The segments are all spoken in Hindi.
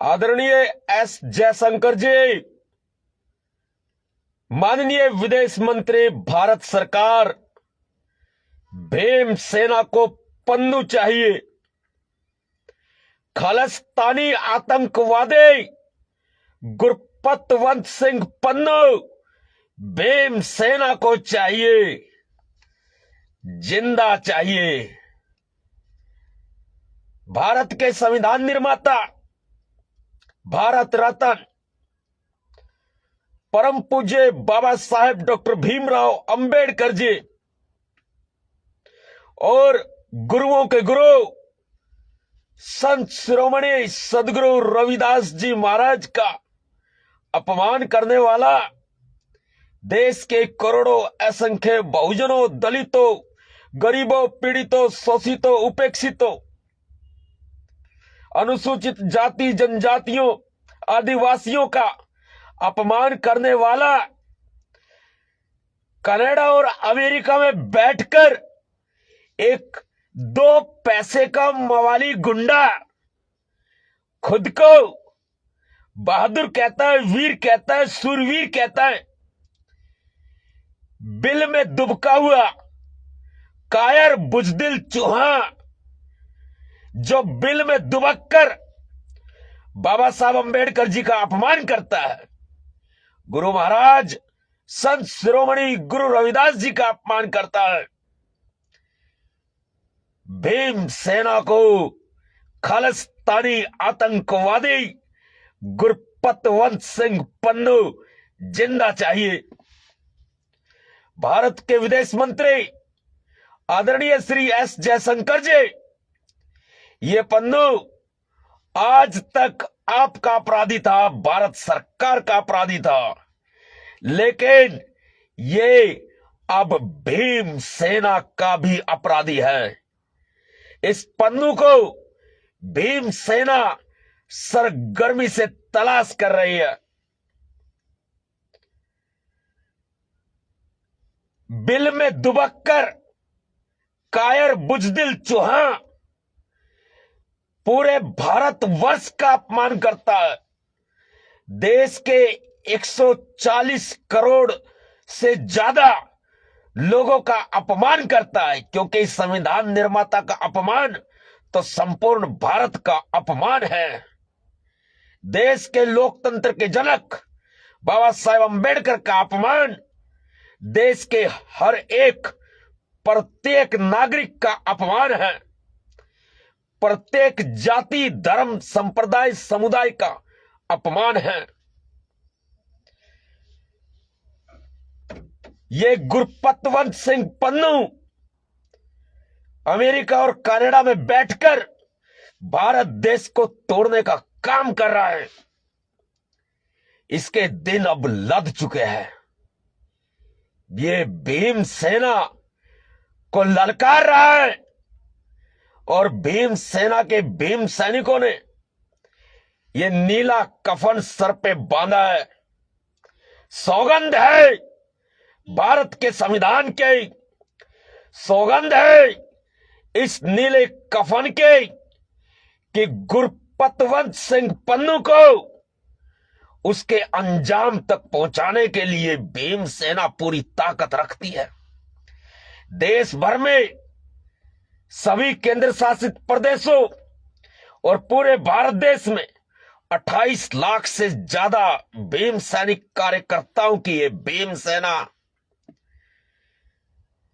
आदरणीय एस जयशंकर जी, माननीय विदेश मंत्री भारत सरकार, भीमसेना को पन्नू चाहिए। खालिस्तानी आतंकवादी गुरपतवंत सिंह पन्नू भीमसेना को चाहिए, जिंदा चाहिए। भारत के संविधान निर्माता, भारत रत्न, परम पूज्य बाबा साहेब डॉक्टर भीमराव अंबेडकर जी और गुरुओं के गुरु संत शिरोमणि सदगुरु रविदास जी महाराज का अपमान करने वाला देश के करोड़ों असंख्य बहुजनों, दलितों, गरीबों, पीड़ितों, शोषितों, उपेक्षितों, अनुसूचित जाति जनजातियों, आदिवासियों का अपमान करने वाला कनाडा और अमेरिका में बैठकर एक 2 पैसे का मवाली गुंडा खुद को बहादुर कहता है, वीर कहता है, सूरवीर कहता है, बिल में दुबका हुआ कायर बुजदिल चूहा जो बिल में दुबक कर बाबा साहब अंबेडकर जी का अपमान करता है, गुरु महाराज संत शिरोमणि गुरु रविदास जी का अपमान करता है, भीमसेना को खालिस्तानी आतंकवादी गुरपतवंत सिंह पन्नू जिंदा चाहिए। भारत के विदेश मंत्री आदरणीय श्री एस जयशंकर जी, ये पन्नू आज तक आपका अपराधी था, भारत सरकार का अपराधी था, लेकिन ये अब भीमसेना का भी अपराधी है। इस पन्नू को भीमसेना सरगर्मी से तलाश कर रही है। बिल में दुबककर कायर बुजदिल चूहा पूरे भारतवर्ष का अपमान करता है, देश के 140 करोड़ से ज्यादा लोगों का अपमान करता है, क्योंकि संविधान निर्माता का अपमान तो संपूर्ण भारत का अपमान है। देश के लोकतंत्र के जनक बाबा साहेब अंबेडकर का अपमान देश के हर एक प्रत्येक नागरिक का अपमान है, प्रत्येक जाति, धर्म, संप्रदाय, समुदाय का अपमान है। ये गुरपतवंत सिंह पन्नू अमेरिका और कनाडा में बैठकर भारत देश को तोड़ने का काम कर रहा है। इसके दिन अब लद चुके हैं। ये भीमसेना को ललकार रहा है और भीमसेना के भीम सैनिकों ने ये नीला कफन सर पे बांधा है। सौगंध है भारत के संविधान के, सौगंध है इस नीले कफन के कि गुरपतवंत सिंह पन्नू को उसके अंजाम तक पहुंचाने के लिए भीमसेना पूरी ताकत रखती है। देश भर में सभी केंद्र शासित प्रदेशों और पूरे भारत देश में 28 लाख से ज्यादा भीम सैनिक कार्यकर्ताओं की ये भीमसेना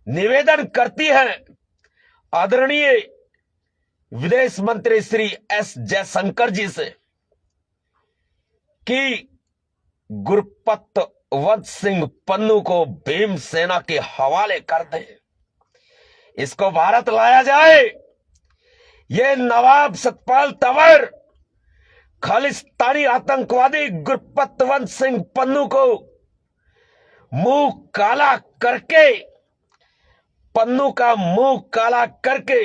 निवेदन करती है आदरणीय विदेश मंत्री श्री एस जयशंकर जी से कि गुरपतवंत सिंह पन्नू को भीमसेना के हवाले कर दें, इसको भारत लाया जाए। ये नवाब सतपाल तंवर खालिस्तानी आतंकवादी गुरपतवंत सिंह पन्नू को मुंह काला करके, पन्नू का मुंह काला करके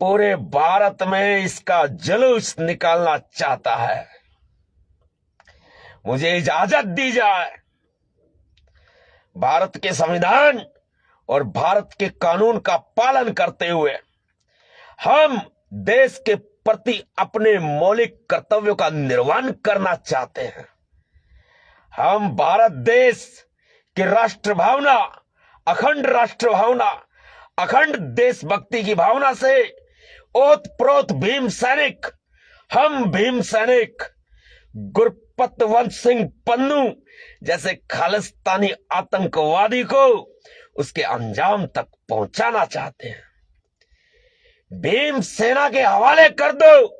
पूरे भारत में इसका जुलूस निकालना चाहता है। मुझे इजाजत दी जाए, भारत के संविधान और भारत के कानून का पालन करते हुए हम देश के प्रति अपने मौलिक कर्तव्यों का निर्वहन करना चाहते हैं। हम भारत देश की राष्ट्र भावना, अखंड राष्ट्र भावना, अखंड देशभक्ति की भावना से ओतप्रोत भीम सैनिक, हम भीम सैनिक गुरपतवंत सिंह पन्नू जैसे खालिस्तानी आतंकवादी को उसके अंजाम तक पहुंचाना चाहते हैं। भीम सेना के हवाले कर दो,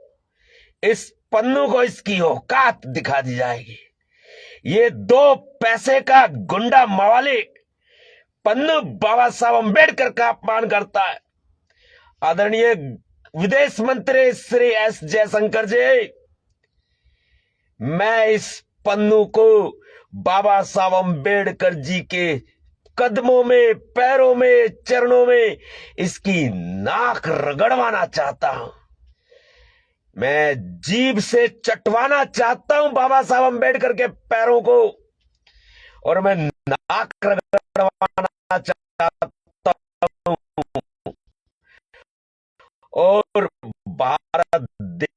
इस पन्नू को इसकी औकात दिखा दी जाएगी। ये 2 पैसे का गुंडा मवाली पन्नू बाबा साहब अंबेडकर का अपमान करता है। आदरणीय विदेश मंत्री श्री एस जयशंकर जी, मैं इस पन्नू को बाबा साहब अंबेडकर जी के कदमों में, पैरों में, चरणों में इसकी नाक रगड़वाना चाहता हूं। मैं जीभ से चटवाना चाहता हूं बाबा साहब अंबेडकर के पैरों को, और मैं नाक रगड़वाना चाहता हूं। और भारत देश